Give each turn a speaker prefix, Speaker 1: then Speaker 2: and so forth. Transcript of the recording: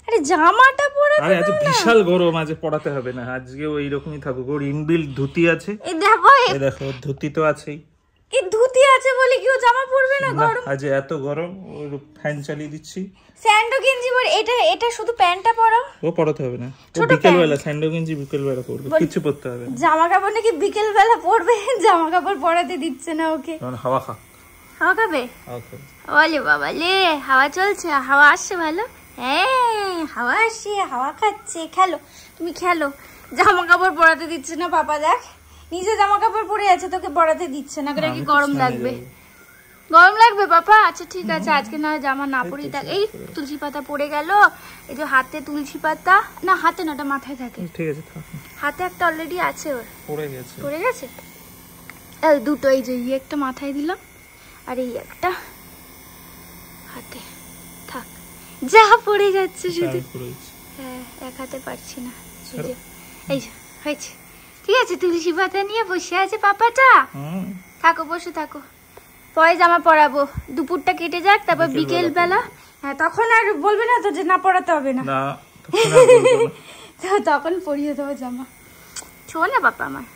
Speaker 1: আরে জামাটা পরে
Speaker 2: আরে আজ বিশাল গরম, আজ পড়াতে হবে না, আজকে ওই রকমই থাকুক। ওর ইনবিল্ট ধুতি আছে,
Speaker 1: এই দেখো
Speaker 2: এই দেখো ধুতি তো আছেই।
Speaker 1: কি ধুতি আছে বলে কি ও জামা পরবে না? গরম,
Speaker 2: আজ এত গরম, ওর ফ্যান চালিয়ে দিচ্ছি।
Speaker 1: স্যান্ডো গেঞ্জি পরে, এটা শুধু প্যান্টটা পরো।
Speaker 2: ও পড়াতে হবে না, ও বিকেল বেলা স্যান্ডো গেঞ্জি বিকেল বেলা পরবে, কিছু পরতে হবে না।
Speaker 1: জামা কাপড় নাকি বিকেল বেলা পরবে, জামা কাপড় পরাতে দিচ্ছে না ওকে।
Speaker 2: হাওয়া খা,
Speaker 1: হাওয়া খাবে? ওলে বাবা লে, হাওয়া চলছে, হাওয়া আসছে ভালো। হ্যাঁ হাওয়া আসছে, হাওয়া খাচ্ছে, খেলো তুমি খেলো। জামা কাপড় পরাতে দিচ্ছে না পাপা, দেখ নিজে জামা কাপড় পরে আছে, তোকে পরাতে দিচ্ছে না। কি গরম লাগবে? গরম লাগবে পাপা? আচ্ছা ঠিক আছে, আজকে না জামা না পরেই থাক। এই তুলসী পাতা পড়ে গেল, এই যে হাতে তুলসী পাতা, না হাতে না, ওটা মাথায় থাকে।
Speaker 2: ঠিক আছে থাক,
Speaker 1: হাতে একটা অলরেডি আছে ওর,
Speaker 2: পড়ে গেছে।
Speaker 1: এই দুটো, এই যে একটা মাথায় দিলাম আর এই একটা হাতে, থাক যা পড়ে যাচ্ছে শুধু। হ্যাঁ এক হাতে পারছি না, এই যে হয়েছে। ঠিক আছে, তুলসী পাতা নিয়ে বসে আছে পাপাটা, থাকো বসে থাকো। পরে জামা পরাবো, দুপুরটা কেটে যাক, তারপর বিকেল বেলা। হ্যাঁ তখন আর বলবে না তো যে না পরাতে হবে না,
Speaker 2: তখন
Speaker 1: তখন পরিয়ে দেবো জামা। শোন না বাবা আমার।